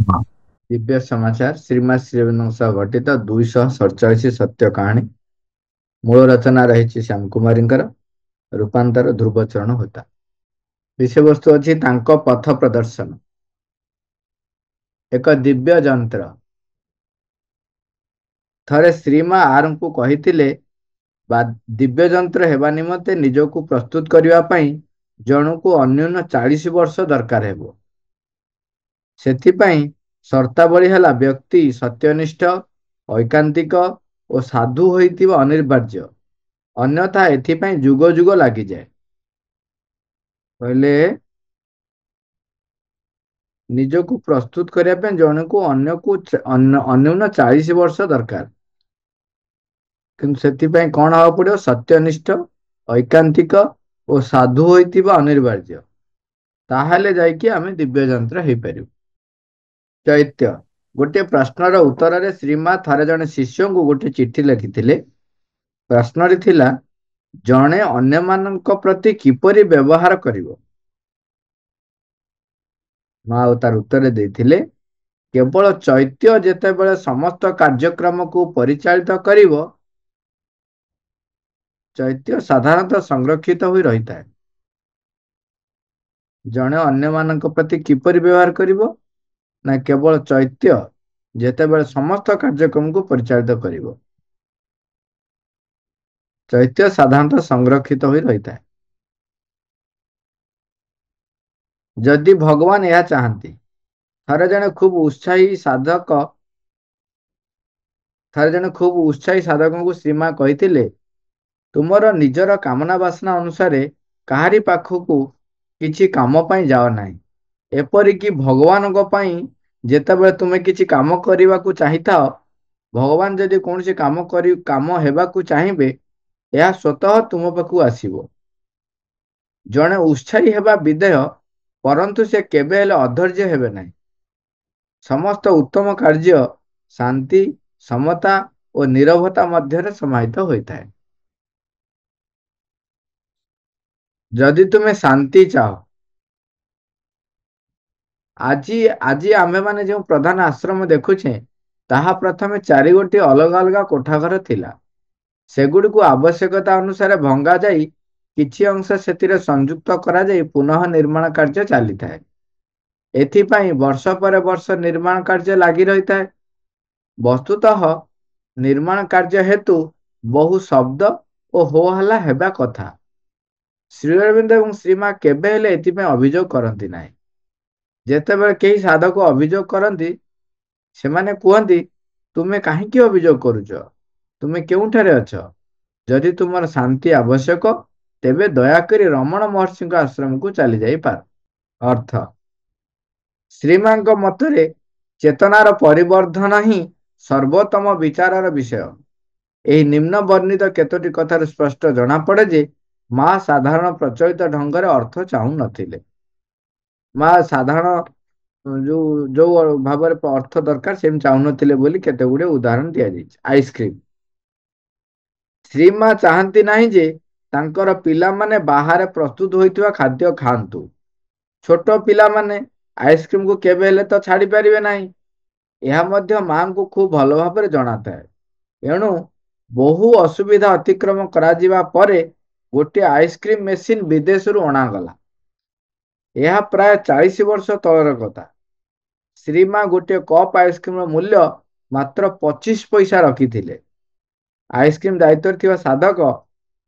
हाँ। दिव्य समाचार श्रीमती श्रीअरविंदଙ୍କ ସହ ଘଟିତ 247 ସତ୍ୟ କାହାଣୀ। ମୂଳ ରଚନା ରହିଛି ଶ୍ୟାମ କୁମାରୀଙ୍କର, ରୂପାନ୍ତର ଧ୍ରୁବଚରଣ ହୋତା। ବିଷୟବସ୍ତୁ ଅଛି ତାଙ୍କ ପଥ ପ୍ରଦର୍ଶନ। ଏକ ଦିବ୍ୟ ଯନ୍ତ୍ର। ଥରେ ଶ୍ରୀମା ଆରଙ୍କୁ କହିଥିଲେ, ଦିବ୍ୟ ଯନ୍ତ୍ର ହେବା ନିମନ୍ତେ ନିଜକୁ ପ୍ରସ୍ତୁତ କରିବା ପାଇଁ ଜଣକୁ ଅନ୍ୟୁନ 40 ବର୍ଷ ଦରକାର ହେବ। ସେଥିପାଇଁ ସର୍ତ୍ତାବଳୀ ହେଲା ବ୍ୟକ୍ତି ସତ୍ୟନିଷ୍ଠ, ଐକାନ୍ତିକ ଓ ସାଧୁ ହୋଇଥିବା ଅନିବାର୍ଯ୍ୟ, ଅନ୍ୟଥା ଏଥିପାଇଁ ଯୁଗ ଯୁଗ ଲାଗିଯାଏ। କହିଲେ ନିଜକୁ ପ୍ରସ୍ତୁତ କରିବା ପାଇଁ ଜଣକୁ ଅନ୍ୟୁନ 40 ବର୍ଷ ଦରକାର, କିନ୍ତୁ ସେଥିପାଇଁ କଣ ହବାକୁ ପଡିବ? ସତ୍ୟନିଷ୍ଠ, ଐକାନ୍ତିକ ଓ ସାଧୁ ହୋଇଥିବା ଅନିବାର୍ଯ୍ୟ, ତାହେଲେ ଯାଇକି ଆମେ ଦିବ୍ୟ ଯନ୍ତ୍ର ହେଇପାରିବୁ। ଚୈତ୍ୟ। ଗୋଟିଏ ପ୍ରଶ୍ନର ଉତ୍ତରରେ ଶ୍ରୀମା ଥରେ ଜଣେ ଶିଷ୍ୟଙ୍କୁ ଗୋଟେ ଚିଠି ଲେଖିଥିଲେ। ପ୍ରଶ୍ନଟି ଥିଲା, ଜଣେ ଅନ୍ୟମାନଙ୍କ ପ୍ରତି କିପରି ବ୍ୟବହାର କରିବ? ମା ଆଉ ତାର ଉତ୍ତର ଦେଇଥିଲେ, କେବଳ ଚୈତ୍ୟ ଯେତେବେଳେ ସମସ୍ତ କାର୍ଯ୍ୟକ୍ରମକୁ ପରିଚାଳିତ କରିବ, ଚୈତ୍ୟ ସାଧାରଣତଃ ସଂରକ୍ଷିତ ହୋଇ ରହିଥାଏ। ଜଣେ ଅନ୍ୟମାନଙ୍କ ପ୍ରତି କିପରି ବ୍ୟବହାର କରିବ? ନା କେବଳ ଚୈତ୍ୟ ଯେତେବେଳେ ସମସ୍ତ କାର୍ଯ୍ୟକ୍ରମକୁ ପରିଚାଳିତ କରିବ। ଚୈତ୍ୟ ସାଧାରଣତଃ ସଂରକ୍ଷିତ ହୋଇ ରହିଥାଏ। ଯଦି ଭଗବାନ ଏହା ଚାହାନ୍ତି। ଥରେ ଜଣେ ଖୁବ୍ ଉତ୍ସାହୀ ସାଧକଙ୍କୁ ଶ୍ରୀମା କହିଥିଲେ, ତୁମର ନିଜର କାମନା ବାସନା ଅନୁସାରେ କାହାରି ପାଖକୁ କିଛି କାମ ପାଇଁ ଯାଅ ନାହିଁ। ଏପରିକି ଭଗବାନଙ୍କ ପାଇଁ ଯେତେବେଳେ ତୁମେ କିଛି କାମ କରିବାକୁ ଚାହିଁଥାଅ, ଭଗବାନ ଯଦି କୌଣସି କାମ ହେବାକୁ ଚାହିଁବେ, ଏହା ସ୍ୱତଃ ତୁମ ପାଖକୁ ଆସିବ। ଜଣେ ଉତ୍ସାହୀ ହେବା ବିଧେୟ, ପରନ୍ତୁ ସେ କେବେ ହେଲେ ଅଧୈର୍ଯ୍ୟ ହେବେ ନାହିଁ। ସମସ୍ତ ଉତ୍ତମ କାର୍ଯ୍ୟ ଶାନ୍ତି, ସମତା ଓ ନୀରବତା ମଧ୍ୟରେ ସମାହିତ ହୋଇଥାଏ। ଯଦି ତୁମେ ଶାନ୍ତି ଚାହ, ଆଜି ଆମ୍ଭେମାନେ ଯେଉଁ ପ୍ରଧାନ ଆଶ୍ରମ ଦେଖୁଛେ, ତାହା ପ୍ରଥମେ 4ଗୋଟି ଅଲଗା ଅଲଗା କୋଠାଘର ଥିଲା। ସେଗୁଡ଼ିକୁ ଆବଶ୍ୟକତା ଅନୁସାରେ ଭଙ୍ଗା ଯାଇ କିଛି ଅଂଶ ସେଥିରେ ସଂଯୁକ୍ତ କରାଯାଇ ପୁନଃ ନିର୍ମାଣ କାର୍ଯ୍ୟ ଚାଲିଥାଏ। ଏଥିପାଇଁ ବର୍ଷ ପରେ ବର୍ଷ ନିର୍ମାଣ କାର୍ଯ୍ୟ ଲାଗି ରହିଥାଏ। ବସ୍ତୁତଃ ନିର୍ମାଣ କାର୍ଯ୍ୟ ହେତୁ ବହୁ ଶବ୍ଦ ଓ ହୋ ହଲ୍ଲା ହେବା କଥା। ଶ୍ରୀ ଅରବିନ୍ଦ ଏବଂ ଶ୍ରୀମା କେବେ ହେଲେ ଏଥିପାଇଁ ଅଭିଯୋଗ କରନ୍ତି ନାହିଁ। ଯେତେବେଳେ କେହି ସାଧକ ଅଭିଯୋଗ କରନ୍ତି, ସେମାନେ କୁହନ୍ତି, ତୁମେ କାହିଁକି ଅଭିଯୋଗ କରୁଛ? ତୁମେ କେଉଁଠାରେ ଅଛ? ଯଦି ତୁମର ଶାନ୍ତି ଆବଶ୍ୟକ, ତେବେ ଦୟାକରି ରମଣ ମହର୍ଷିଙ୍କ ଆଶ୍ରମକୁ ଚାଲି ଯାଇପାର। ଅର୍ଥ। ଶ୍ରୀମାଙ୍କ ମତରେ ଚେତନାର ପରିବର୍ଦ୍ଧନ ହିଁ ସର୍ବୋତ୍ତମ ବିଚାରର ବିଷୟ। ଏହି ନିମ୍ନ ବର୍ଣ୍ଣିତ କେତୋଟି କଥାରୁ ସ୍ପଷ୍ଟ ଜଣାପଡ଼େ ଯେ ମା ସାଧାରଣ ପ୍ରଚଳିତ ଢଙ୍ଗରେ ଅର୍ଥ ଚାହୁଁନଥିଲେ। ମା ସାଧାରଣ ଯୋଉ ଭାବରେ ଅର୍ଥ ଦରକାର ସେମିତି ଚାହୁଁନଥିଲେ ବୋଲି କେତେ ଗୁଡ଼ିଏ ଉଦାହରଣ ଦିଆଯାଇଛି। ଆଇସ୍କ୍ରିମ। ଶ୍ରୀମା ଚାହାନ୍ତି ନାହିଁ ଯେ ତାଙ୍କର ପିଲାମାନେ ବାହାରେ ପ୍ରସ୍ତୁତ ହୋଇଥିବା ଖାଦ୍ୟ ଖାଆନ୍ତୁ। ଛୋଟ ପିଲାମାନେ ଆଇସ୍କ୍ରିମକୁ କେବେ ହେଲେ ତ ଛାଡ଼ି ପାରିବେ ନାହିଁ। ଏହା ମଧ୍ୟ ମାଙ୍କୁ ଖୁବ୍ ଭଲ ଭାବରେ ଜଣାଥାଏ। ଏଣୁ ବହୁ ଅସୁବିଧା ଅତିକ୍ରମ କରାଯିବା ପରେ ଗୋଟିଏ ଆଇସ୍କ୍ରିମ ମେସିନ ବିଦେଶରୁ ଅଣାଗଲା। ଏହା ପ୍ରାୟ 40 ବର୍ଷ ତଳର କଥା। ଶ୍ରୀମା ଗୋଟିଏ କପ୍ ଆଇସ୍କ୍ରିମର ମୂଲ୍ୟ ମାତ୍ର 25 ପଇସା ରଖିଥିଲେ। ଆଇସ୍କ୍ରିମ ଦାୟିତ୍ୱରେ ଥିବା ସାଧକ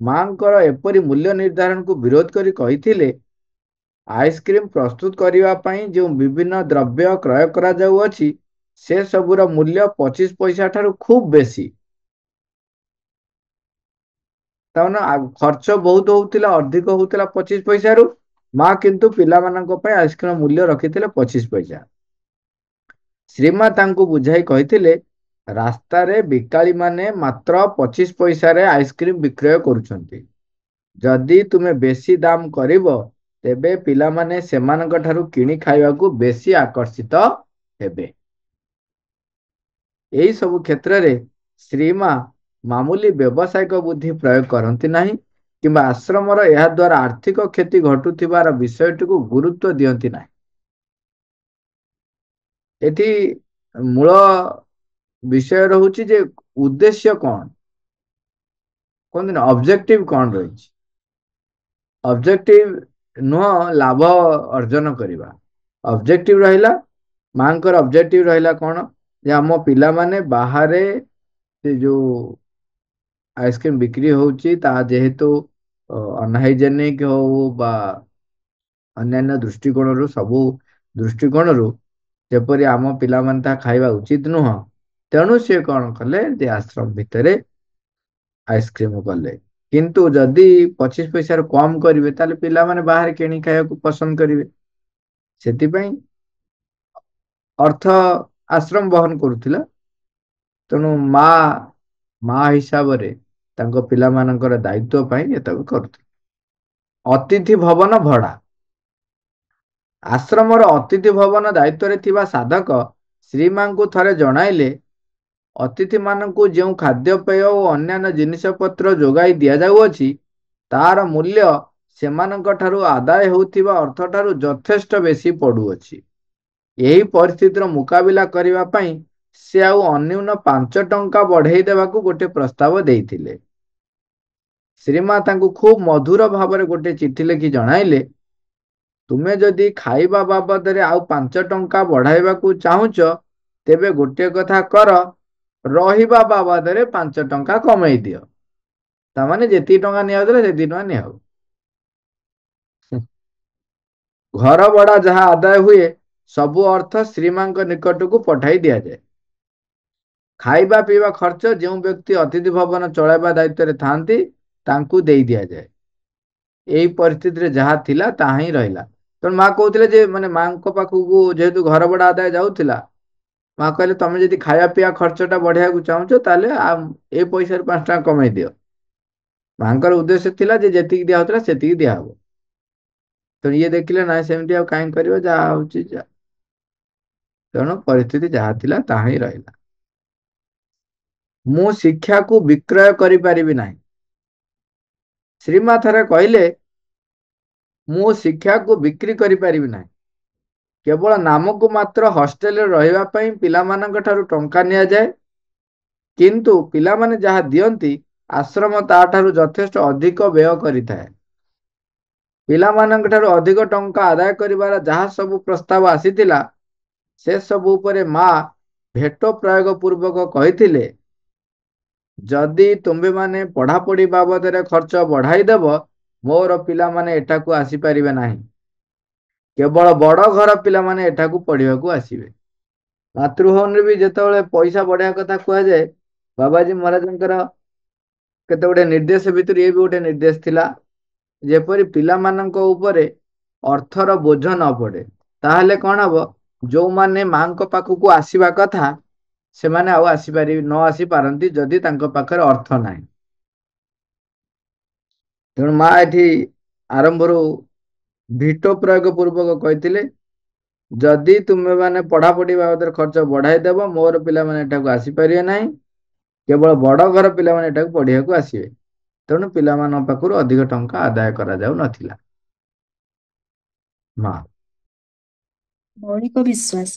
ମାଙ୍କର ଏପରି ମୂଲ୍ୟ ନିର୍ଦ୍ଧାରଣକୁ ବିରୋଧ କରି କହିଥିଲେ, ଆଇସ୍କ୍ରିମ ପ୍ରସ୍ତୁତ କରିବା ପାଇଁ ଯେଉଁ ବିଭିନ୍ନ ଦ୍ରବ୍ୟ କ୍ରୟ କରାଯାଉଅଛି, ସେ ସବୁର ମୂଲ୍ୟ 25 ପଇସା ଠାରୁ ଖୁବ୍ ବେଶୀ। ତାମାନେ ଖର୍ଚ୍ଚ ବହୁତ ହଉଥିଲା, ଅଧିକ ହଉଥିଲା 25 ପଇସାରୁ। ମା କିନ୍ତୁ ପିଲାମାନଙ୍କ ପାଇଁ ଆଇସ୍କ୍ରିମ ମୂଲ୍ୟ ରଖିଥିଲେ 25 ପଇସା। ଶ୍ରୀମା ତାଙ୍କୁ ବୁଝାଇ କହିଥିଲେ, ରାସ୍ତାରେ ବିକାଳିମାନେ ମାତ୍ର 25 ପଇସାରେ ଆଇସ୍କ୍ରିମ ବିକ୍ରୟ କରୁଛନ୍ତି। ଯଦି ତୁମେ ବେଶୀ ଦାମ କରିବ, ତେବେ ପିଲାମାନେ ସେମାନଙ୍କ ଠାରୁ କିଣି ଖାଇବାକୁ ବେଶୀ ଆକର୍ଷିତ ହେବେ। ଏହି ସବୁ କ୍ଷେତ୍ରରେ ଶ୍ରୀମା ମାମୁଲି ବ୍ୟବସାୟିକ ବୁଦ୍ଧି ପ୍ରୟୋଗ କରନ୍ତି ନାହିଁ କିମ୍ବା ଆଶ୍ରମର ଏହା ଦ୍ୱାରା ଆର୍ଥିକ କ୍ଷତି ଘଟୁଥିବାର ବିଷୟଟିକୁ ଗୁରୁତ୍ୱ ଦିଅନ୍ତି ନାହିଁ। ଏଠି ମୂଳ ବିଷୟ ରହୁଛି ଯେ ଉଦ୍ଦେଶ୍ୟ କଣ, କୁହନ୍ତିନି ଅବଜେକ୍ଟିଭ କଣ ରହିଛି। ଅବଜେକ୍ଟିଭ ନୁହଁ ଲାଭ ଅର୍ଜନ କରିବା। ଅବଜେକ୍ଟିଭ ରହିଲା, ମାଙ୍କର ଅବଜେକ୍ଟିଭ ରହିଲା କଣ, ଯେ ଆମ ପିଲାମାନେ ବାହାରେ ସେ ଯୋଉ ଆଇସ୍କ୍ରିମ ବିକ୍ରି ହଉଛି ତାହା ଯେହେତୁ ଅନହାଇଜେନିକ ହଉ ବା ଅନ୍ୟାନ୍ୟ ଦୃଷ୍ଟିକୋଣରୁ, ସବୁ ଦୃଷ୍ଟିକୋଣରୁ ଯେପରି ଆମ ପିଲାମାନେ ତାହା ଖାଇବା ଉଚିତ ନୁହଁ, ତେଣୁ ସିଏ କଣ କଲେ ଯେ ଆଶ୍ରମ ଭିତରେ ଆଇସ୍କ୍ରିମ କଲେ। କିନ୍ତୁ ଯଦି 25 ପଇସାରୁ କମ କରିବେ ତାହେଲେ ପିଲାମାନେ ବାହାରେ କିଣି ଖାଇବାକୁ ପସନ୍ଦ କରିବେ। ସେଥିପାଇଁ ଅର୍ଥ ଆଶ୍ରମ ବହନ କରୁଥିଲା, ତେଣୁ ମା ହିସାବରେ ତାଙ୍କ ପିଲାମାନଙ୍କର ଦାୟିତ୍ୱ ପାଇଁ ଏତକ କରୁଥିଲେ। ଅତିଥି ଭବନ ଭଡ଼ା। ଆଶ୍ରମର ଅତିଥି ଭବନ ଦାୟିତ୍ୱରେ ଥିବା ସାଧକ ଶ୍ରୀମାଙ୍କୁ ଥରେ ଜଣାଇଲେ, ଅତିଥିମାନଙ୍କୁ ଯେଉଁ ଖାଦ୍ୟପେୟ ଓ ଅନ୍ୟାନ୍ୟ ଜିନିଷପତ୍ର ଯୋଗାଇ ଦିଆଯାଉଅଛି, ତାହାର ମୂଲ୍ୟ ସେମାନଙ୍କ ଠାରୁ ଆଦାୟ ହେଉଥିବା ଅର୍ଥଠାରୁ ଯଥେଷ୍ଟ ବେଶୀ ପଡୁଅଛି। ଏହି ପରିସ୍ଥିତିର ମୁକାବିଲା କରିବା ପାଇଁ ସେ ଆଉ ଅନ୍ୟୁନ 5 ଟଙ୍କା ବଢେଇ ଦେବାକୁ ଗୋଟେ ପ୍ରସ୍ତାବ ଦେଇଥିଲେ। ଶ୍ରୀମା ତାଙ୍କୁ ଖୁବ୍ ମଧୁର ଭାବରେ ଗୋଟେ ଚିଠି ଲେଖି ଜଣାଇଲେ, ତୁମେ ଯଦି ଖାଇବା ବାବଦରେ ଆଉ 5 ଟଙ୍କା ବଢାଇବାକୁ ଚାହୁଁଛ, ତେବେ ଗୋଟିଏ କଥା କର, ରହିବା ବାବଦରେ 5 ଟଙ୍କା କମେଇ ଦିଅ। ତାମାନେ ଯେତିକି ଟଙ୍କା ନିଆଯାଉଥିଲା ସେତିକି ଟଙ୍କା ନିଆହଉ। ଘର ଭଡ଼ା ଯାହା ଆଦାୟ ହୁଏ ସବୁ ଅର୍ଥ ଶ୍ରୀମାଙ୍କ ନିକଟକୁ ପଠାଇ ଦିଆଯାଏ। ଖାଇବା ପିଇବା ଖର୍ଚ୍ଚ ଯେଉଁ ବ୍ୟକ୍ତି ଅତିଥି ଭବନ ଚଳାଇବା ଦାୟିତ୍ୱରେ ଥାନ୍ତି ତାଙ୍କୁ ଦେଇ ଦିଆଯାଏ। ଏଇ ପରିସ୍ଥିତିରେ ଯାହା ଥିଲା ତାହା ହିଁ ରହିଲା। ତେଣୁ ମା କହୁଥିଲେ ଯେ, ମାନେ ମାଙ୍କ ପାଖକୁ ଯେହେତୁ ଘର ଭଡ଼ା ଆଦାୟ ଯାଉଥିଲା, ମା କହିଲେ ତମେ ଯଦି ଖାଇବା ପିଇବା ଖର୍ଚ୍ଚଟା ବଢେଇବାକୁ ଚାହୁଁଛ ତାହେଲେ ଏ ପଇସାରୁ 5 ଟଙ୍କା କମେଇ ଦିଅ। ମାଙ୍କର ଉଦ୍ଦେଶ୍ୟ ଥିଲା ଯେ ଯେତିକି ଦିଆହଉଥିଲା ସେତିକି ଦିଆହବ। ତେଣୁ ଇଏ ଦେଖିଲେ ନାଇଁ ସେମିତି ଆଉ କାହିଁ କରିବ, ଯାହା ହଉଛି ଯା। ତେଣୁ ପରିସ୍ଥିତି ଯାହା ଥିଲା ତାହା ହିଁ ରହିଲା। ମୁଁ ଶିକ୍ଷାକୁ ବିକ୍ରୟ କରିପାରିବି ନାହିଁ। ଶ୍ରୀମା ଥରେ କହିଲେ, ମୁଁ ଶିକ୍ଷାକୁ ବିକ୍ରି କରିପାରିବି ନାହିଁ। କେବଳ ନାମକୁ ମାତ୍ର ହଷ୍ଟେଲରେ ରହିବା ପାଇଁ ପିଲାମାନଙ୍କ ଠାରୁ ଟଙ୍କା ନିଆଯାଏ, କିନ୍ତୁ ପିଲାମାନେ ଯାହା ଦିଅନ୍ତି ଆଶ୍ରମ ତାଠାରୁ ଯଥେଷ୍ଟ ଅଧିକ ବ୍ୟୟ କରିଥାଏ। ପିଲାମାନଙ୍କ ଠାରୁ ଅଧିକ ଟଙ୍କା ଆଦାୟ କରିବାର ଯାହା ସବୁ ପ୍ରସ୍ତାବ ଆସିଥିଲା, ସେ ସବୁ ଉପରେ ମା ଭେଟ ପ୍ରୟୋଗ ପୂର୍ବକ କହିଥିଲେ, ଯଦି ତୁମ୍ଭେମାନେ ପଢାପଢି ବାବଦରେ ଖର୍ଚ୍ଚ ବଢାଇଦେବ, ମୋର ପିଲାମାନେ ଏଠାକୁ ଆସିପାରିବେ ନାହିଁ। କେବଳ ବଡ ଘର ପିଲାମାନେ ଏଠାକୁ ପଢିବାକୁ ଆସିବେ। ମାତୃଭବନରେ ବି ଯେତେବେଳେ ପଇସା ବଢେଇବା କଥା କୁହାଯାଏ, ବାବାଜୀ ମହାରାଜଙ୍କର କେତେ ଗୁଡେ ନିର୍ଦ୍ଦେଶ ଭିତରୁ ଇଏ ବି ଗୋଟେ ନିର୍ଦ୍ଦେଶ ଥିଲା, ଯେପରି ପିଲାମାନଙ୍କ ଉପରେ ଅର୍ଥର ବୋଝ ନ ପଡେ। ତାହେଲେ କଣ ହବ, ଯୋଉମାନେ ମାଙ୍କ ପାଖକୁ ଆସିବା କଥା ସେମାନେ ଆଉ ନ ଆସି ପାରନ୍ତି ଯଦି ତାଙ୍କ ପାଖରେ ଅର୍ଥ ନାହିଁ। ତେଣୁ ମା ଏଠି ଆରମ୍ଭରୁ ଭିଟୋ ପ୍ରୟୋଗ ପୂର୍ବକ କହିଥିଲେ, ଯଦି ତୁମେମାନେ ପଢାପଢି ବାବଦରେ ଖର୍ଚ୍ଚ ବଢାଇଦେବ, ମୋର ପିଲାମାନେ ଏଠାକୁ ଆସିପାରିବେ ନାହିଁ। କେବଳ ବଡ ଘର ପିଲାମାନେ ଏଠାକୁ ପଢିବାକୁ ଆସିବେ। ତେଣୁ ପିଲାମାନଙ୍କ ପାଖରୁ ଅଧିକ ଟଙ୍କା ଆଦାୟ କରାଯାଉ ନଥିଲା। ମା ମୌଳିକ ବିଶ୍ୱାସ।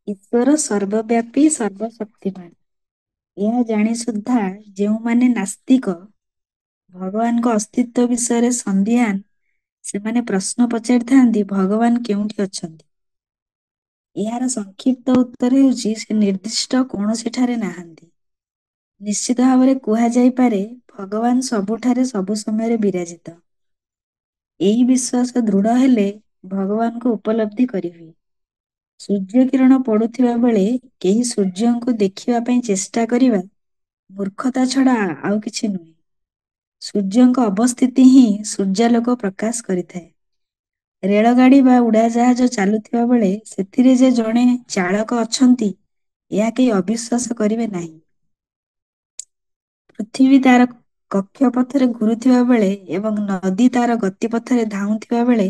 ଈଶ୍ୱର ସର୍ବବ୍ୟାପୀ ସର୍ବଶକ୍ତିମାନ। ଏହା ଜାଣି ସୁଦ୍ଧା ଯେଉଁମାନେ ନାସ୍ତିକ, ଭଗବାନଙ୍କ ଅସ୍ତିତ୍ୱ ବିଷୟରେ ସନ୍ଦିହାନ, ସେମାନେ ପ୍ରଶ୍ନ ପଚାରିଥାନ୍ତି, ଭଗବାନ କେଉଁଠି ଅଛନ୍ତି? ଏହାର ସଂକ୍ଷିପ୍ତ ଉତ୍ତର ହେଉଛି, ସେ ନିର୍ଦ୍ଦିଷ୍ଟ କୌଣସିଠାରେ ନାହାନ୍ତି। ନିଶ୍ଚିତ ଭାବରେ କୁହାଯାଇପାରେ, ଭଗବାନ ସବୁଠାରେ ସବୁ ସମୟରେ ବିରାଜିତ। ଏହି ବିଶ୍ୱାସ ଦୃଢ଼ ହେଲେ ଭଗବାନଙ୍କୁ ଉପଲବ୍ଧି କରିହୁଏ। ସୂର୍ଯ୍ୟ କିରଣ ପଡୁଥିବା ବେଳେ କେହି ସୂର୍ଯ୍ୟଙ୍କୁ ଦେଖିବା ପାଇଁ ଚେଷ୍ଟା କରିବା ମୂର୍ଖତା ଛଡା ଆଉ କିଛି ନୁହେଁ। ସୂର୍ଯ୍ୟଙ୍କ ଅବସ୍ଥିତି ହିଁ ସୂର୍ଯ୍ୟାଲୋକ ପ୍ରକାଶ କରିଥାଏ। ରେଳଗାଡି ବା ଉଡାଜାହାଜ ଚାଲୁଥିବା ବେଳେ ସେଥିରେ ଯେ ଜଣେ ଚାଳକ ଅଛନ୍ତି, ଏହା କେହି ଅବିଶ୍ୱାସ କରିବେ ନାହିଁ। ପୃଥିବୀ ତାର କକ୍ଷପଥରେ ଘୁରୁଥିବା ବେଳେ ଏବଂ ନଦୀ ତାର ଗତିପଥରେ ଧାଉଁଥିବା ବେଳେ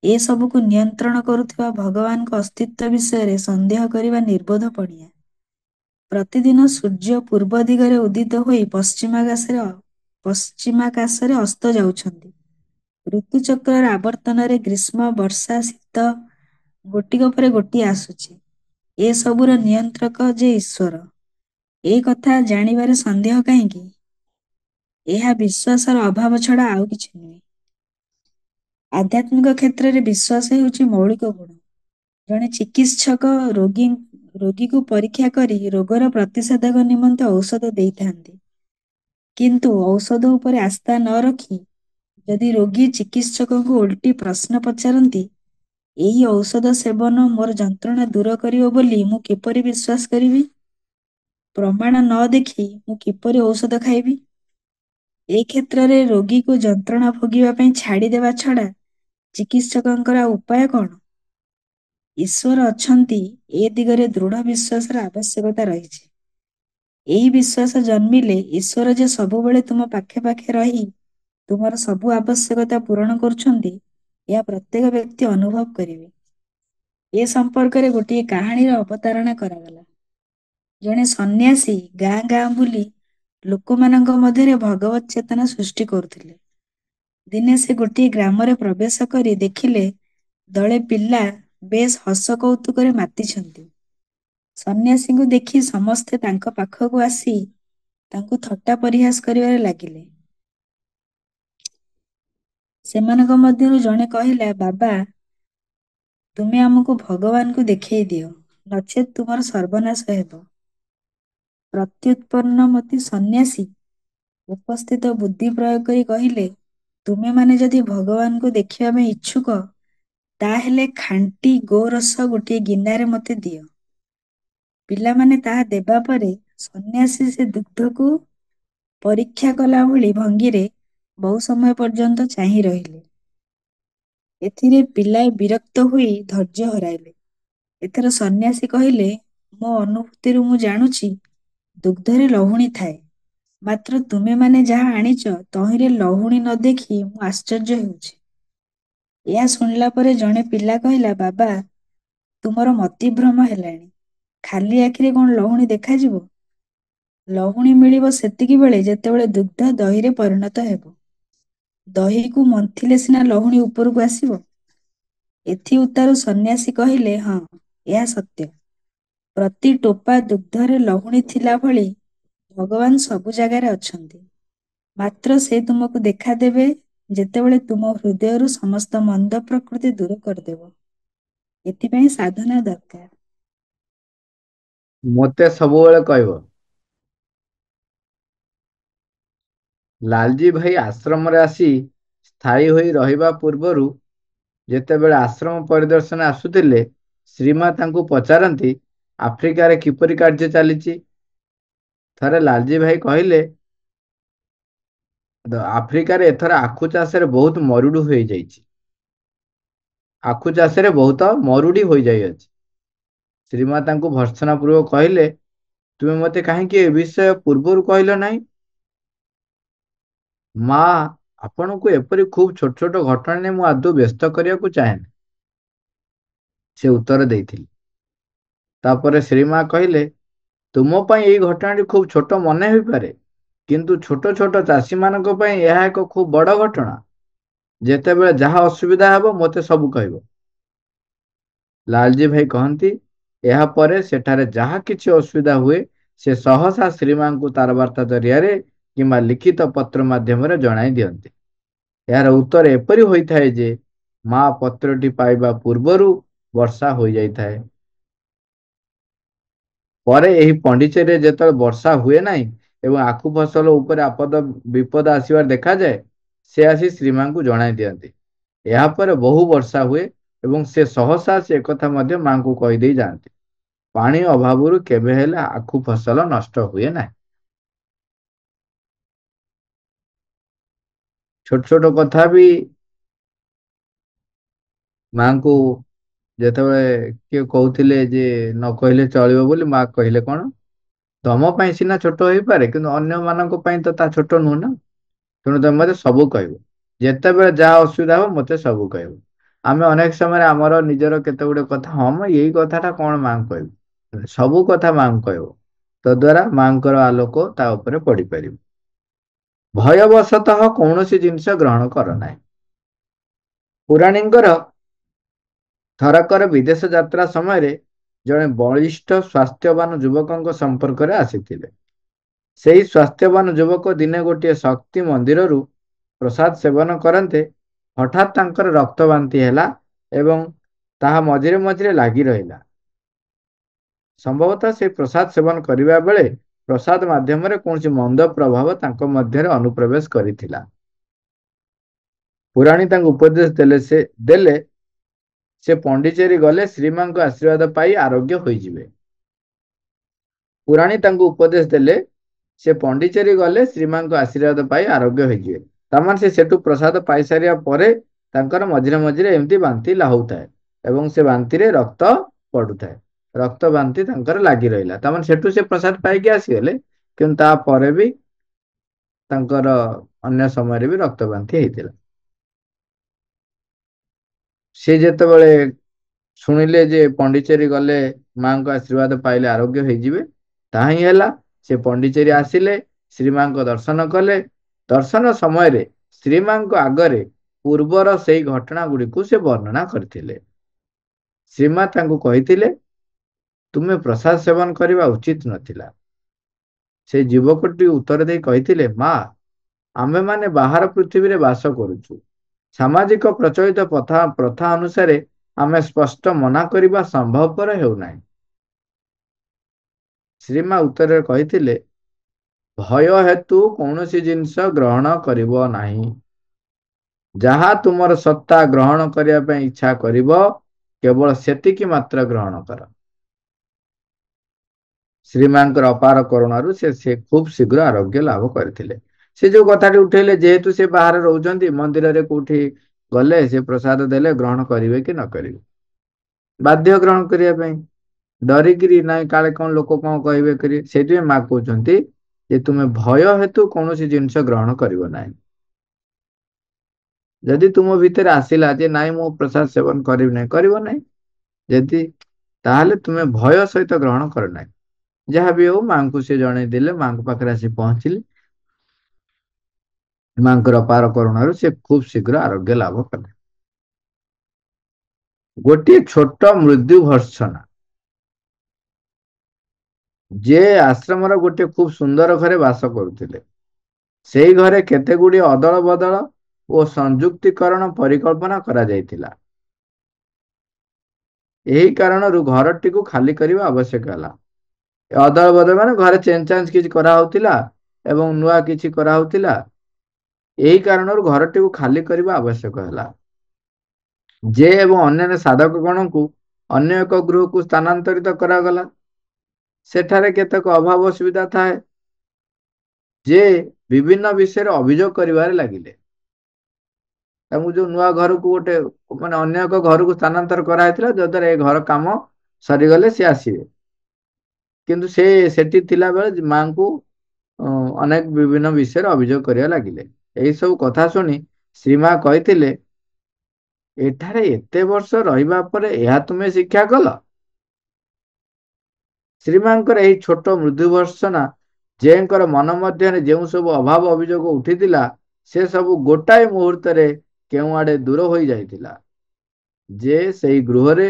ଏସବୁକୁ ନିୟନ୍ତ୍ରଣ କରୁଥିବା ଭଗବାନଙ୍କ ଅସ୍ତିତ୍ୱ ବିଷୟରେ ସନ୍ଦେହ କରିବା ନିର୍ବୋଧ ପଣିଆ। ପ୍ରତିଦିନ ସୂର୍ଯ୍ୟ ପୂର୍ବ ଦିଗରେ ଉଦିତ ହୋଇ ପଶ୍ଚିମାକାଶରେ ଅସ୍ତ ଯାଉଛନ୍ତି। ଋତୁଚକ୍ରର ଆବର୍ତ୍ତନରେ ଗ୍ରୀଷ୍ମ, ବର୍ଷା, ଶୀତ, ଗୋଟିକ ପରେ ଗୋଟିଏ ଆସୁଛି। ଏସବୁର ନିୟନ୍ତ୍ରକ ଯେ ଈଶ୍ୱର, ଏ କଥା ଜାଣିବାରେ ସନ୍ଦେହ କାହିଁକି? ଏହା ବିଶ୍ୱାସର ଅଭାବ ଛଡ଼ା ଆଉ କିଛି ନୁହେଁ। ଆଧ୍ୟାତ୍ମିକ କ୍ଷେତ୍ରରେ ବିଶ୍ୱାସ ହେଉଛି ମୌଳିକ ଗୁଣ। ଜଣେ ଚିକିତ୍ସକ ରୋଗୀକୁ ପରୀକ୍ଷା କରି ରୋଗର ପ୍ରତିଷେଧକ ନିମନ୍ତେ ଔଷଧ ଦେଇଥାନ୍ତି। କିନ୍ତୁ ଔଷଧ ଉପରେ ଆସ୍ଥା ନ ରଖି ଯଦି ରୋଗୀ ଚିକିତ୍ସକଙ୍କୁ ଓଲଟି ପ୍ରଶ୍ନ ପଚାରନ୍ତି, ଏହି ଔଷଧ ସେବନ ମୋର ଯନ୍ତ୍ରଣା ଦୂର କରିବ ବୋଲି ମୁଁ କିପରି ବିଶ୍ୱାସ କରିବି? ପ୍ରମାଣ ନ ଦେଖି ମୁଁ କିପରି ଔଷଧ ଖାଇବି? ଏ କ୍ଷେତ୍ରରେ ରୋଗୀକୁ ଯନ୍ତ୍ରଣା ଭୋଗିବା ପାଇଁ ଛାଡ଼ିଦେବା ଛଡ଼ା ଚିକିତ୍ସକଙ୍କର ଆଉ ଉପାୟ କ'ଣ? ଈଶ୍ୱର ଅଛନ୍ତି, ଏ ଦିଗରେ ଦୃଢ଼ ବିଶ୍ୱାସର ଆବଶ୍ୟକତା ରହିଛି। ଏହି ବିଶ୍ୱାସ ଜନ୍ମିଲେ ଈଶ୍ୱର ଯେ ସବୁବେଳେ ତୁମ ପାଖେ ପାଖେ ରହି ତୁମର ସବୁ ଆବଶ୍ୟକତା ପୂରଣ କରୁଛନ୍ତି, ଏହା ପ୍ରତ୍ୟେକ ବ୍ୟକ୍ତି ଅନୁଭବ କରିବେ। ଏ ସମ୍ପର୍କରେ ଗୋଟିଏ କାହାଣୀର ଅବତାରଣା କରାଗଲା। ଜଣେ ସନ୍ନ୍ୟାସୀ ଗାଁ ଗାଁ ବୁଲି ଲୋକମାନଙ୍କ ମଧ୍ୟରେ ଭଗବତ ଚେତନା ସୃଷ୍ଟି କରୁଥିଲେ। ଦିନେ ସେ ଗୋଟିଏ ଗ୍ରାମରେ ପ୍ରବେଶ କରି ଦେଖିଲେ ଦଳେ ପିଲା ବେଶ ହସ କୌତୁକରେ ମାତିଛନ୍ତି। ସନ୍ନ୍ୟାସୀଙ୍କୁ ଦେଖି ସମସ୍ତେ ତାଙ୍କ ପାଖକୁ ଆସି ତାଙ୍କୁ ଥଟ୍ଟା ପରିହାସ କରିବାରେ ଲାଗିଲେ। ସେମାନଙ୍କ ମଧ୍ୟରୁ ଜଣେ କହିଲା, ବାବା, ତୁମେ ଆମକୁ ଭଗବାନଙ୍କୁ ଦେଖେଇ ଦିଅ, ନଚେତ୍ ତୁମର ସର୍ବନାଶ ହେବ। ପ୍ରତ୍ୟୁତ୍ପନ୍ନମତି ସନ୍ନ୍ୟାସୀ ଉପସ୍ଥିତ ବୁଦ୍ଧି ପ୍ରୟୋଗ କରି କହିଲେ, ତୁମେମାନେ ଯଦି ଭଗବାନଙ୍କୁ ଦେଖିବା ପାଇଁ ଇଚ୍ଛୁକ, ତାହେଲେ ଖାଣ୍ଟି ଗୋରସ ଗୋଟିଏ ଗିନାରେ ମୋତେ ଦିଅ। ପିଲାମାନେ ତାହା ଦେବା ପରେ ସନ୍ନ୍ୟାସୀ ସେ ଦୁଗ୍ଧକୁ ପରୀକ୍ଷା କଲା ଭଳି ଭଙ୍ଗୀରେ ବହୁ ସମୟ ପର୍ଯ୍ୟନ୍ତ ଚାହିଁ ରହିଲେ। ଏଥିରେ ପିଲାଏ ବିରକ୍ତ ହୋଇ ଧୈର୍ଯ୍ୟ ହରାଇଲେ। ଏଥର ସନ୍ନ୍ୟାସୀ କହିଲେ, ମୋ ଅନୁଭୂତିରୁ ମୁଁ ଜାଣୁଛି ଦୁଗ୍ଧରେ ଲହୁଣୀ ଥାଏ, ମାତ୍ର ତୁମେମାନେ ଯାହା ଆଣିଛ ତହିଁରେ ଲହୁଣୀ ନ ଦେଖି ମୁଁ ଆଶ୍ଚର୍ଯ୍ୟ ହେଉଛି। ଏହା ଶୁଣିଲା ପରେ ଜଣେ ପିଲା କହିଲା, ବାବା, ତୁମର ମତିଭ୍ରମ ହେଲାଣି। ଖାଲି ଆଖିରେ କ'ଣ ଲହୁଣୀ ଦେଖାଯିବ? ଲହୁଣୀ ମିଳିବ ସେତିକି ବେଳେ ଯେତେବେଳେ ଦୁଗ୍ଧ ଦହିରେ ପରିଣତ ହେବ। ଦହିକୁ ମନ୍ଥିଲେ ସିନା ଲହୁଣୀ ଉପରକୁ ଆସିବ। ଏଥି ଉତ୍ତାରୁ ସନ୍ନ୍ୟାସୀ କହିଲେ, ହଁ, ଏହା ସତ୍ୟ। ପ୍ରତି ଟୋପା ଦୁଗ୍ଧରେ ଲହୁଣୀ ଥିଲା ଭଳି ଭଗବାନ ସବୁ ଜାଗାରେ ଅଛନ୍ତି। ମାତ୍ର ସେ ତୁମକୁ ଦେଖାଦେବେ ଯେତେବେଳେ ତୁମ ହୃଦୟରୁ ସମସ୍ତ ମନ୍ଦ ପ୍ରକୃତି ଦୂର କରିଦେବ। ଏଥିପାଇଁ ସାଧନା ଦରକାର। ମୋତେ ସବୁବେଳେ କହିବ। ଲାଲଜୀ ଭାଇ ଆଶ୍ରମରେ ଆସି ସ୍ଥାୟୀ ହୋଇ ରହିବା ପୂର୍ବରୁ ଯେତେବେଳେ ଆଶ୍ରମ ପରିଦର୍ଶନ ଆସୁଥିଲେ, ଶ୍ରୀମା ତାଙ୍କୁ ପଚାରନ୍ତି, ଆଫ୍ରିକାରେ କିପରି କାର୍ଯ୍ୟ ଚାଲିଛି? ଥରେ ଲାଲଜୀ ଭାଇ କହିଲେ, ଆଫ୍ରିକାରେ ଏଥର ଆଖୁ ଚାଷରେ ବହୁତ ମରୁଡ଼ି ହୋଇଯାଇଛି। ଆଖୁ ଚାଷରେ ବହୁତ ମରୁଡ଼ି ହୋଇଯାଇଅଛି। ଶ୍ରୀମା ତାଙ୍କୁ ଭର୍ତ୍ସନା ପୂର୍ବକ କହିଲେ, ତୁମେ ମୋତେ କାହିଁକି ଏ ବିଷୟ ପୂର୍ବରୁ କହିଲ ନାହିଁ? ମା, ଆପଣଙ୍କୁ ଏପରି ଖୁବ୍ ଛୋଟ ଛୋଟ ଘଟଣା ନେଇ ମୁଁ ଆଦୌ ବ୍ୟସ୍ତ କରିବାକୁ ଚାହେଁନି, ସେ ଉତ୍ତର ଦେଇଥିଲେ। ତାପରେ ଶ୍ରୀମା କହିଲେ, ତୁମ ପାଇଁ ଏଇ ଘଟଣାଟି ଖୁବ୍ ଛୋଟ ମନେ ହୋଇପାରେ, କିନ୍ତୁ ଛୋଟ ଛୋଟ ଚାଷୀମାନଙ୍କ ପାଇଁ ଏହା ଏକ ଖୁବ୍ ବଡ଼ ଘଟଣା। ଯେତେବେଳେ ଯାହା ଅସୁବିଧା ହେବ ମୋତେ ସବୁ କହିବ। ଲାଲଜୀ ଭାଇ କହନ୍ତି, ଏହାପରେ ସେଠାରେ ଯାହା କିଛି ଅସୁବିଧା ହୁଏ ସେ ସହସା ଶ୍ରୀମାଙ୍କୁ ତାରବାର୍ତ୍ତା ଜରିଆରେ କିମ୍ବା ଲିଖିତ ପତ୍ର ମାଧ୍ୟମରେ ଜଣାଇ ଦିଅନ୍ତି। ଏହାର ଉତ୍ତର ଏପରି ହୋଇଥାଏ ଯେ ମା ପତ୍ରଟି ପାଇବା ପୂର୍ବରୁ ବର୍ଷା ହୋଇଯାଇଥାଏ। ପରେ ଏହି ପଣ୍ଡିଚେରୀରେ ଯେତେବେଳେ ବର୍ଷା ହୁଏ ନାହିଁ ଏବଂ ଆଖୁ ଫସଲ ଉପରେ ଆପଦ ବିପଦ ଆସିବାର ଦେଖାଯାଏ, ସେ ଆସି ଶ୍ରୀମାଙ୍କୁ ଜଣାଇ ଦିଅନ୍ତି। ଏହାପରେ ବହୁ ବର୍ଷା ହୁଏ ଏବଂ ସେ ସହସା ସେ କଥା ମଧ୍ୟ ମାଙ୍କୁ କହିଦେଇ ଯାଆନ୍ତି। ପାଣି ଅଭାବରୁ କେବେ ହେଲେ ଆଖୁ ଫସଲ ନଷ୍ଟ ହୁଏ ନାହିଁ। ଛୋଟ ଛୋଟ କଥା ବି ମାଙ୍କୁ ଯେତେବେଳେ କିଏ କହୁଥିଲେ ଯେ ନ କହିଲେ ଚଳିବ ବୋଲି, ମା କହିଲେ କଣ, ତମ ପାଇଁ ସିନା ଛୋଟ ହେଇପାରେ କିନ୍ତୁ ଅନ୍ୟମାନଙ୍କ ପାଇଁ ତ ତା ଛୋଟ ନୁହଁ ନା। ତେଣୁ ତମେ ମତେ ସବୁ କହିବ, ଯେତେବେଳେ ଯାହା ଅସୁବିଧା ହବ ମତେ ସବୁ କହିବ। ଆମେ ଅନେକ ସମୟରେ ଆମର ନିଜର କେତେ ଗୁଡେ କଥା, ହଁ ମୁଁ ଏଇ କଥାଟା କଣ ମାଙ୍କୁ କହିବି, ସବୁ କଥା ମାଙ୍କୁ କହିବ। ତଦ୍ୱାରା ମାଙ୍କର ଆଲୋକ ତା ଉପରେ ପଡିପାରିବ। ଭୟବଶତଃ କୌଣସି ଜିନିଷ ଗ୍ରହଣ କର ନାହିଁ। ପୁରାଣୀଙ୍କର ଥରକର ବିଦେଶ ଯାତ୍ରା ସମୟରେ ଜଣେ ବଳିଷ୍ଠ ସ୍ୱାସ୍ଥ୍ୟବାନ ଯୁବକଙ୍କ ସମ୍ପର୍କରେ ଆସିଥିଲେ। ସେହି ସ୍ୱାସ୍ଥ୍ୟବାନ ଯୁବକ ଦିନେ ଗୋଟିଏ ଶକ୍ତି ମନ୍ଦିରରୁ ପ୍ରସାଦ ସେବନ କରନ୍ତେ ହଠାତ୍ ତାଙ୍କର ରକ୍ତ ବାନ୍ତି ହେଲା ଏବଂ ତାହା ମଝିରେ ମଝିରେ ଲାଗି ରହିଲା। ସମ୍ଭବତଃ ସେ ପ୍ରସାଦ ସେବନ କରିବା ବେଳେ ପ୍ରସାଦ ମାଧ୍ୟମରେ କୌଣସି ମନ୍ଦ ପ୍ରଭାବ ତାଙ୍କ ମଧ୍ୟରେ ଅନୁପ୍ରବେଶ କରିଥିଲା। ପୁରାଣୀ ତାଙ୍କୁ ଉପଦେଶ ଦେଲେ ସେ ପଣ୍ଡିଚେରୀ ଗଲେ ଶ୍ରୀମାଙ୍କ ଆଶୀର୍ବାଦ ପାଇ ଆରୋଗ୍ୟ ହୋଇଯିବେ। ପୁରାଣୀ ତାଙ୍କୁ ଉପଦେଶ ଦେଲେ ସେ ପଣ୍ଡିଚେରୀ ଗଲେ ଶ୍ରୀମାଙ୍କ ଆଶୀର୍ବାଦ ପାଇ ଆରୋଗ୍ୟ ହୋଇଯିବେ। ତାମାନେ ସେ ସେଠୁ ପ୍ରସାଦ ପାଇସାରିବା ପରେ ତାଙ୍କର ମଝିରେ ମଝିରେ ଏମିତି ବାନ୍ତି ହଉଥାଏ ଏବଂ ସେ ବାନ୍ତିରେ ରକ୍ତ ପଡୁଥାଏ। ରକ୍ତ ବାନ୍ତି ତାଙ୍କର ଲାଗି ରହିଲା। ତାମାନେ ସେଠୁ ସେ ପ୍ରସାଦ ପାଇକି ଆସିଗଲେ, କିନ୍ତୁ ତାପରେ ବି ତାଙ୍କର ଅନ୍ୟ ସମୟରେ ବି ରକ୍ତ ବାନ୍ତି ହେଇଥିଲା। ସେ ଯେତେବେଳେ ଶୁଣିଲେ ଯେ ପଣ୍ଡିଚେରୀ ଗଲେ ମାଙ୍କ ଆଶୀର୍ବାଦ ପାଇଲେ ଆରୋଗ୍ୟ ହେଇଯିବେ, ତାହା ହିଁ ହେଲା। ସେ ପଣ୍ଡିଚେରୀ ଆସିଲେ, ଶ୍ରୀମାଙ୍କ ଦର୍ଶନ କଲେ। ଦର୍ଶନ ସମୟରେ ଶ୍ରୀମାଙ୍କ ଆଗରେ ପୂର୍ବର ସେଇ ଘଟଣା ଗୁଡ଼ିକୁ ସେ ବର୍ଣ୍ଣନା କରିଥିଲେ। ଶ୍ରୀମା ତାଙ୍କୁ କହିଥିଲେ, ତୁମେ ପ୍ରସାଦ ସେବନ କରିବା ଉଚିତ ନଥିଲା। ସେ ଯୁବକଟି ଉତ୍ତର ଦେଇ କହିଥିଲେ, ମା, ଆମ୍ଭେମାନେ ବାହାର ପୃଥିବୀରେ ବାସ କରୁଛୁ। ସାମାଜିକ ପ୍ରଚଳିତ ପ୍ରଥା ଅନୁସାରେ ଆମେ ସ୍ପଷ୍ଟ ମନା କରିବା ସମ୍ଭବପର ହେଉନାହିଁ। ଶ୍ରୀମା ଉତ୍ତରରେ କହିଥିଲେ, ଭୟ ହେତୁ କୌଣସି ଜିନିଷ ଗ୍ରହଣ କରିବ ନାହିଁ। ଯାହା ତୁମର ସତ୍ତା ଗ୍ରହଣ କରିବା ପାଇଁ ଇଚ୍ଛା କରିବ, କେବଳ ସେତିକି ମାତ୍ର ଗ୍ରହଣ କର। ଶ୍ରୀମାଙ୍କର ଅପାର କରୁଣାରୁ ସେ ଖୁବ୍ ଶୀଘ୍ର ଆରୋଗ୍ୟ ଲାଭ କରିଥିଲେ। ସେ ଯୋଉ କଥାଟି ଉଠେଇଲେ, ଯେହେତୁ ସେ ବାହାରେ ରହୁଛନ୍ତି, ମନ୍ଦିରରେ କୋଉଠି ଗଲେ ସେ ପ୍ରସାଦ ଦେଲେ ଗ୍ରହଣ କରିବେ କି ନ କରିବେ? ବାଧ୍ୟ ଗ୍ରହଣ କରିବା ପାଇଁ, ଡରିକିରି ନାଇଁ କାଳେ କଣ ଲୋକ କଣ କହିବେ କରିବେ। ସେଇଥିପାଇଁ ମା କହୁଛନ୍ତି ଯେ ତୁମେ ଭୟ ହେତୁ କୌଣସି ଜିନିଷ ଗ୍ରହଣ କରିବ ନାହିଁ। ଯଦି ତୁମ ଭିତରେ ଆସିଲା ଯେ ନାଇଁ ମୁଁ ପ୍ରସାଦ ସେବନ କରିବି ନାହିଁ, କରିବ ନାହିଁ। ଯଦି ତାହେଲେ ତୁମେ ଭୟ ସହିତ ଗ୍ରହଣ କର ନାହିଁ। ଯାହା ବି ହଉ, ମାଙ୍କୁ ସେ ଜଣେଇ ଦେଲେ। ମାଙ୍କ ପାଖରେ ଆସି ପହଞ୍ଚିଲେ। ମାଙ୍କର ଅପାର କରୁଣାରୁ ସେ ଖୁବ୍ ଶୀଘ୍ର ଆରୋଗ୍ୟ ଲାଭ କଲେ। ଗୋଟିଏ ଛୋଟ ମୃଦୁ ଭର୍ତ୍ସନା ଯେ ଆଶ୍ରମର ଗୋଟିଏ ଖୁବ୍ ସୁନ୍ଦର ଘରେ ବାସ କରୁଥିଲେ। ସେଇ ଘରେ କେତେ ଗୁଡ଼ିଏ ଅଦଳ ବଦଳ ଓ ସଂଯୁକ୍ତିକରଣ ପରିକଳ୍ପନା କରାଯାଇଥିଲା। ଏହି କାରଣରୁ ଘରଟିକୁ ଖାଲି କରିବା ଆବଶ୍ୟକ ହେଲା। ଅଦଳ ବଦଳ ମାନେ ଘରେ ଚେଞ୍ଜ ଚାଞ୍ଜ କିଛି କରାହଉଥିଲା ଏବଂ ନୂଆ କିଛି କରାହଉଥିଲା। ଏହି କାରଣରୁ ଘରଟିକୁ ଖାଲି କରିବା ଆବଶ୍ୟକ ହେଲା। ଯେ ଏବଂ ଅନ୍ୟାନ୍ୟ ସାଧକ ଗଣଙ୍କୁ ଅନ୍ୟ ଏକ ଗୃହକୁ ସ୍ଥାନାନ୍ତରିତ କରାଗଲା। ସେଠାରେ କେତେକ ଅଭାବ ଅସୁବିଧା ଥାଏ, ଯେ ବିଭିନ୍ନ ବିଷୟରେ ଅଭିଯୋଗ କରିବାରେ ଲାଗିଲେ। ତାଙ୍କୁ ଯୋଉ ନୂଆ ଘରକୁ ଗୋଟେ ମାନେ ଅନ୍ୟ ଏକ ଘରକୁ ସ୍ଥାନାନ୍ତର କରାହେଇଥିଲା, ଯଦ୍ୱାରା ଏ ଘର କାମ ସରିଗଲେ ସେ ଆସିବେ। କିନ୍ତୁ ସେ ସେଠି ଥିଲାବେଳେ ମାଙ୍କୁ ଅନେକ ବିଭିନ୍ନ ବିଷୟରେ ଅଭିଯୋଗ କରିବା ଲାଗିଲେ। ଏଇ ସବୁ କଥା ଶୁଣି ଶ୍ରୀମା କହିଥିଲେ, ଏଠାରେ ଏତେ ବର୍ଷ ରହିବା ପରେ ଏହା ତୁମେ ଶିକ୍ଷା କଲ? ଶ୍ରୀମାଙ୍କର ଏହି ଛୋଟ ମୃଦୁ ଭର୍ତ୍ସନା ଯେଙ୍କର ମନ ମଧ୍ୟରେ ଯେଉଁ ସବୁ ଅଭାବ ଅଭିଯୋଗ ଉଠିଥିଲା, ସେ ସବୁ ଗୋଟାଏ ମୁହୂର୍ତ୍ତରେ କେଉଁଆଡେ ଦୂର ହୋଇ ଯାଇଥିଲା। ଯେ ସେଇ ଗୃହରେ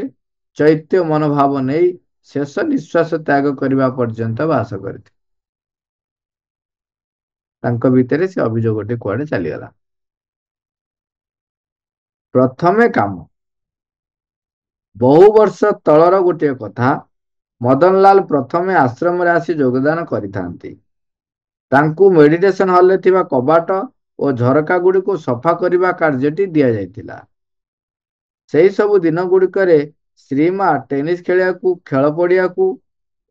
ଚୈତ୍ୟ ମନୋଭାବ ନେଇ ଶେଷ ନିଶ୍ୱାସ ତ୍ୟାଗ କରିବା ପର୍ଯ୍ୟନ୍ତ ବାସ କରିଥିଲେ। ତାଙ୍କ ଭିତରେ ସେ ଅଭିଯୋଗଟି କୁଆଡେ ଚାଲିଗଲା। ପ୍ରଥମେ କାମ। ବହୁ ବର୍ଷ ତଳର ଗୋଟିଏ କଥା। ମଦନଲାଲ ପ୍ରଥମେ ଆଶ୍ରମରେ ଆସି ଯୋଗଦାନ କରିଥାନ୍ତି। ତାଙ୍କୁ ମେଡିଟେସନ ହଲରେ ଥିବା କବାଟ ଓ ଝରକା ଗୁଡ଼ିକୁ ସଫା କରିବା କାର୍ଯ୍ୟଟି ଦିଆଯାଇଥିଲା। ସେହି ସବୁ ଦିନ ଗୁଡ଼ିକରେ ଶ୍ରୀମା ଟେନିସ୍ ଖେଳିବାକୁ, ଖେଳ ପଡ଼ିଆକୁ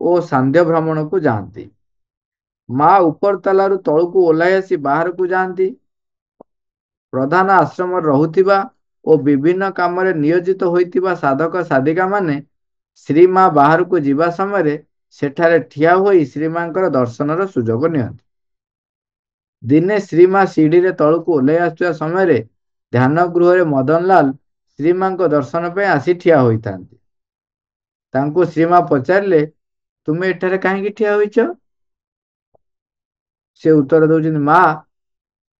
ଓ ସାନ୍ଧ୍ୟ ଭ୍ରମଣକୁ ଯାଆନ୍ତି। ମା ଉପର ତାଲାରୁ ତଳକୁ ଓହ୍ଲାଇ ଆସି ବାହାରକୁ ଯାଆନ୍ତି। ପ୍ରଧାନ ଆଶ୍ରମରେ ରହୁଥିବା ଓ ବିଭିନ୍ନ କାମରେ ନିୟୋଜିତ ହୋଇଥିବା ସାଧକ ସାଧିକା ମାନେ ଶ୍ରୀମା ବାହାରକୁ ଯିବା ସମୟରେ ସେଠାରେ ଠିଆ ହୋଇ ଶ୍ରୀମାଙ୍କର ଦର୍ଶନର ସୁଯୋଗ ନିଅନ୍ତି। ଦିନେ ଶ୍ରୀମା ସିଡିରେ ତଳକୁ ଓହ୍ଲାଇ ଆସୁଥିବା ସମୟରେ ଧ୍ୟାନ ଗୃହରେ ମଦନଲାଲ ଶ୍ରୀମାଙ୍କ ଦର୍ଶନ ପାଇଁ ଆସି ଠିଆ ହୋଇଥାନ୍ତି। ତାଙ୍କୁ ଶ୍ରୀମା ପଚାରିଲେ, ତୁମେ ଏଠାରେ କାହିଁକି ଠିଆ ହୋଇଛ? ସେ ଉତ୍ତର ଦଉଛନ୍ତି, ମା,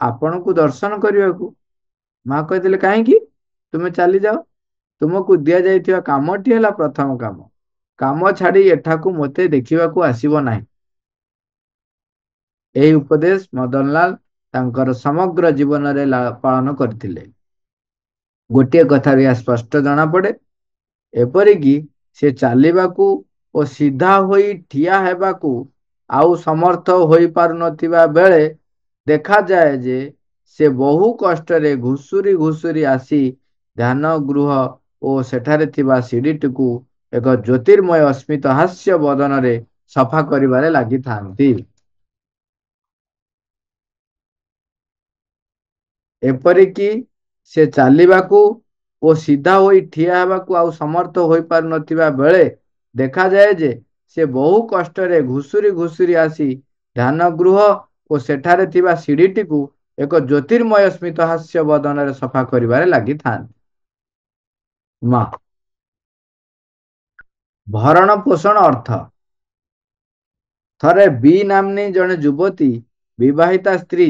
ଆପଣଙ୍କୁ ଦର୍ଶନ କରିବାକୁ। ମା କହିଥିଲେ, କାହିଁକି? ତୁମେ ଚାଲିଯାଅ। ତୁମକୁ ଦିଆଯାଇଥିବା କାମଟି ହେଲା ପ୍ରଥମ କାମ। କାମ ଛାଡ଼ି ଏଠାକୁ ମୋତେ ଦେଖିବାକୁ ଆସିବ ନାହିଁ। ଏହି ଉପଦେଶ ମଦନଲାଲ ତାଙ୍କର ସମଗ୍ର ଜୀବନରେ ପାଳନ କରିଥିଲେ। ଗୋଟିଏ କଥା ବି ସ୍ପଷ୍ଟ ଜଣାପଡ଼େ, ଏପରିକି ସେ ଚାଲିବାକୁ ଓ ସିଧା ହୋଇ ଠିଆ ହେବାକୁ ଆଉ ସମର୍ଥ ହୋଇପାରୁନଥିବା ବେଳେ ଦେଖାଯାଏ ଯେ ସେ ବହୁ କଷ୍ଟରେ ଘୁଷୁରି ଘୁଷୁରି ଆସି ଧ୍ୟାନ ଗୃହ ଓ ସେଠାରେ ଥିବା ସିଡ଼ିଟିକୁ ଏକ ଜ୍ୟୋତିର୍ମୟ ସ୍ମିତ ହାସ୍ୟ ବଦନରେ ସଫା କରିବାରେ ଲାଗିଥାନ୍ତି। ଏପରିକି ସେ ଚାଲିବାକୁ ଓ ସିଧା ହୋଇ ଠିଆ ହେବାକୁ ଆଉ ସମର୍ଥ ହୋଇପାରୁନଥିବା ବେଳେ ଦେଖାଯାଏ ଯେ ସେ ବହୁ କଷ୍ଟରେ ଘୁଷୁରି ଘୁଷୁରି ଆସି ଧ୍ୟାନ ଗୃହ ଓ ସେଠାରେ ଥିବା ସିଡ଼ିଟିକୁ ଏକ ଜ୍ୟୋତିର୍ମୟ ସ୍ମିତ ହାସ୍ୟ ବଦନରେ ସଫା କରିବାରେ ଲାଗିଥାନ୍ତି। ଭରଣ ପୋଷଣ ଅର୍ଥ। ଥରେ ବି ନାମ୍ନୀ ଜଣେ ଯୁବତୀ ବିବାହିତା ସ୍ତ୍ରୀ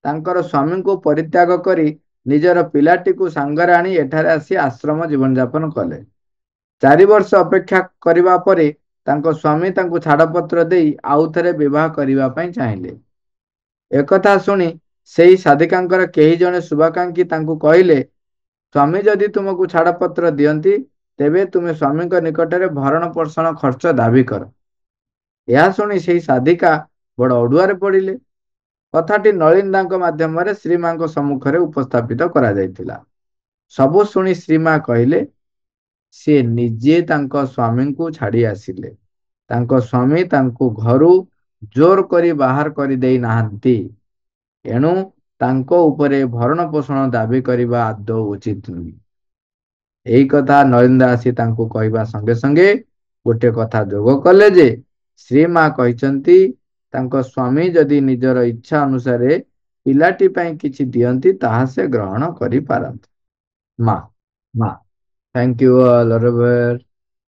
ତାଙ୍କର ସ୍ୱାମୀଙ୍କୁ ପରିତ୍ୟାଗ କରି ନିଜର ପିଲାଟିକୁ ସାଙ୍ଗରେ ଆଣି ଏଠାରେ ଆସି ଆଶ୍ରମ ଜୀବନଯାପନ କଲେ। 4 ବର୍ଷ ଅପେକ୍ଷା କରିବା ପରେ ତାଙ୍କ ସ୍ୱାମୀ ତାଙ୍କୁ ଛାଡ଼ପତ୍ର ଦେଇ ଆଉଥରେ ବିବାହ କରିବା ପାଇଁ ଚାହିଁଲେ। ଏକଥା ଶୁଣି ସେହି ସାଧିକାଙ୍କର କେହି ଜଣେ ଶୁଭାକାଂକ୍ଷୀ ତାଙ୍କୁ କହିଲେ, ସ୍ୱାମୀ ଯଦି ତୁମକୁ ଛାଡ଼ପତ୍ର ଦିଅନ୍ତି ତେବେ ତୁମେ ସ୍ୱାମୀଙ୍କ ନିକଟରେ ଭରଣ ପୋଷଣ ଖର୍ଚ୍ଚ ଦାବି କର। ଏହା ଶୁଣି ସେହି ସାଧିକା ବଡ଼ ଅଡ଼ୁଆରେ ପଡ଼ିଲେ। କଥାଟି ନଳିନ୍ଦାଙ୍କ ମାଧ୍ୟମରେ ଶ୍ରୀମାଙ୍କ ସମ୍ମୁଖରେ ଉପସ୍ଥାପିତ କରାଯାଇଥିଲା। ସବୁ ଶୁଣି ଶ୍ରୀମା କହିଲେ, ସେ ନିଜେ ତାଙ୍କ ସ୍ୱାମୀଙ୍କୁ ଛାଡ଼ି ଆସିଲେ। ତାଙ୍କ ସ୍ୱାମୀ ତାଙ୍କୁ ଘରୁ ଜୋର କରି ବାହାର କରିଦେଇ ନାହାନ୍ତି। ଏଣୁ ତାଙ୍କ ଉପରେ ଭରଣ ପୋଷଣ ଦାବି କରିବା ଆଦୌ ଉଚିତ ନୁହେଁ। ଏହି କଥା ନଳିନ୍ଦା ଆସି ତାଙ୍କୁ କହିବା ସଙ୍ଗେ ସଙ୍ଗେ ଗୋଟିଏ କଥା ଯୋଗ କଲେ ଯେ ଶ୍ରୀମା କହିଛନ୍ତି ତାଙ୍କ ସ୍ୱାମୀ ଯଦି ନିଜର ଇଚ୍ଛା ଅନୁସାରେ ପିଲାଟି ପାଇଁ କିଛି ଦିଅନ୍ତି ତାହା ସେ ଗ୍ରହଣ କରିପାରନ୍ତି। ମା, ଥ୍ୟାଙ୍କ ୟୁ ଅଲ୍।